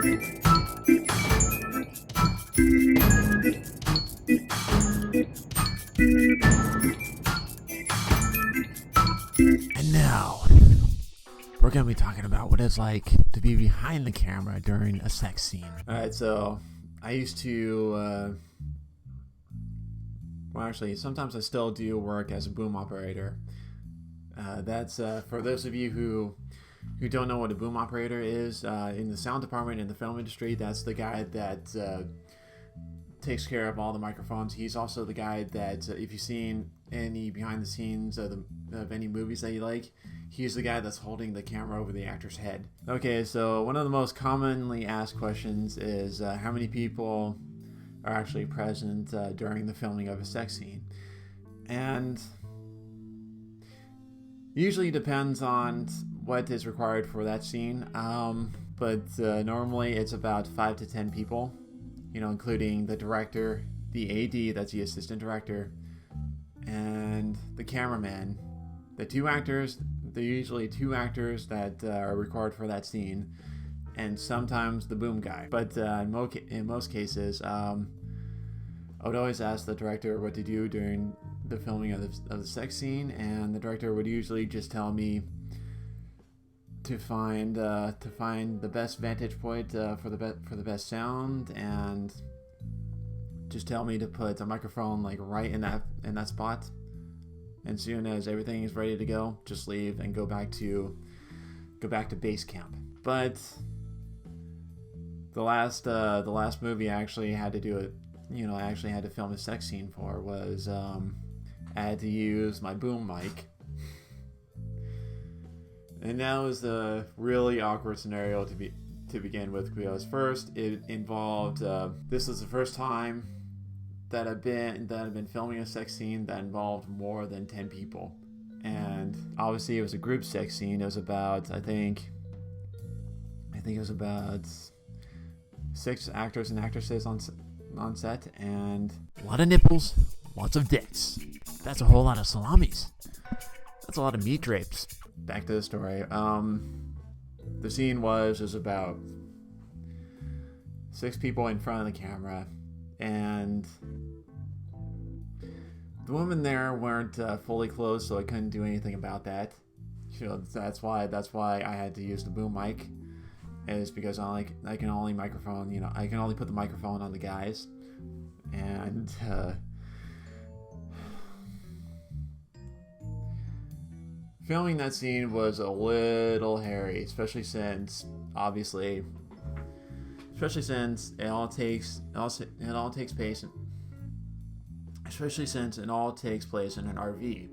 And now, we're going to be talking about what it's like to be behind the camera during a sex scene. Alright, so I used to, well actually, sometimes I still do work as a boom operator. That's, for those of you who don't know what a boom operator is, in the sound department in the film industry, that's the guy that takes care of all the microphones. He's also the guy that, if you've seen any behind the scenes of any movies that you like, he's the guy that's holding the camera over the actor's head. Okay, so one of the most commonly asked questions is how many people are actually present during the filming of a sex scene. And usually depends on what is required for that scene, but normally it's about 5 to 10 people, including the director, the AD, that's the assistant director, and the cameraman. The two actors, they're usually two actors that are required for that scene, and sometimes the boom guy. But in most cases, I would always ask the director what to do during the filming of the sex scene, and the director would usually just tell me to find the best vantage point for the best sound, and just tell me to put a microphone like right in that spot. And soon as everything is ready to go, just leave and go back to base camp. But the last movie I actually had to do it, I actually had to film a sex scene for was I had to use my boom mic. And that was a really awkward scenario to begin with, because first it involved this was the first time that I've been filming a sex scene that involved more than 10 people. And obviously it was a group sex scene. It was about I think it was about 6 actors and actresses on set, and a lot of nipples, lots of dicks. That's a whole lot of salamis. That's a lot of meat drapes. Back to the story. The scene was about 6 people in front of the camera, and the women there weren't fully clothed, so I couldn't do anything about that. That's why I had to use the boom mic, is because I can only put the microphone on the guys, and filming that scene was a little hairy, especially since it all takes place in an RV.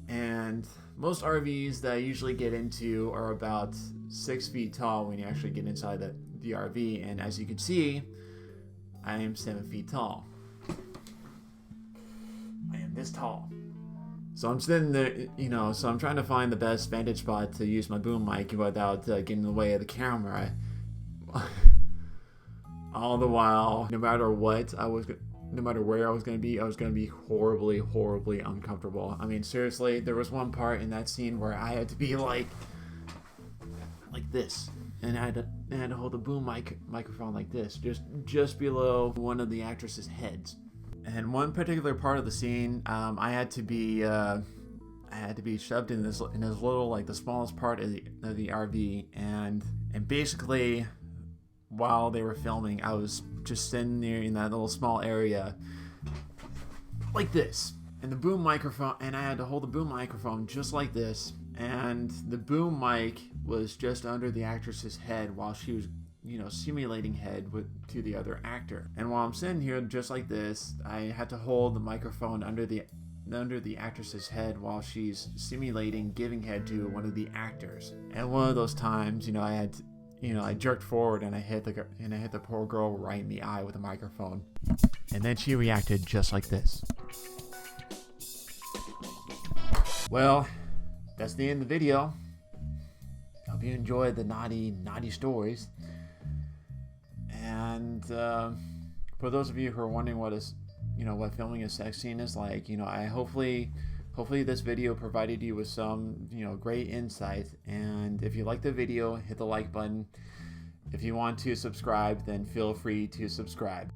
And most RVs that I usually get into are about 6 feet tall when you actually get inside the RV, and as you can see, I am 7 feet tall. I am this tall. So I'm sitting there, so I'm trying to find the best vantage spot to use my boom mic without getting in the way of the camera. All the while, no matter where I was going to be horribly, horribly uncomfortable. I mean, seriously, there was one part in that scene where I had to be like this, and I had to hold the boom microphone like this, just below one of the actresses' heads. And one particular part of the scene, I had to be shoved in this little, like the smallest part of the RV, and basically, while they were filming, I was just sitting there in that little small area like this, and the boom microphone, and I had to hold the boom microphone just like this, and the boom mic was just under the actress's head while she was simulating head to the other actor. And while I'm sitting here just like this, I had to hold the microphone under the actress's head while she's simulating giving head to one of the actors. And one of those times, I jerked forward and I hit the poor girl right in the eye with a microphone. And then she reacted just like this. Well, that's the end of the video. Hope you enjoyed the naughty stories. And for those of you who are wondering what filming a sex scene is like, I hopefully this video provided you with some great insight. And if you like the video, hit the like button, If you want to subscribe, then feel free to subscribe.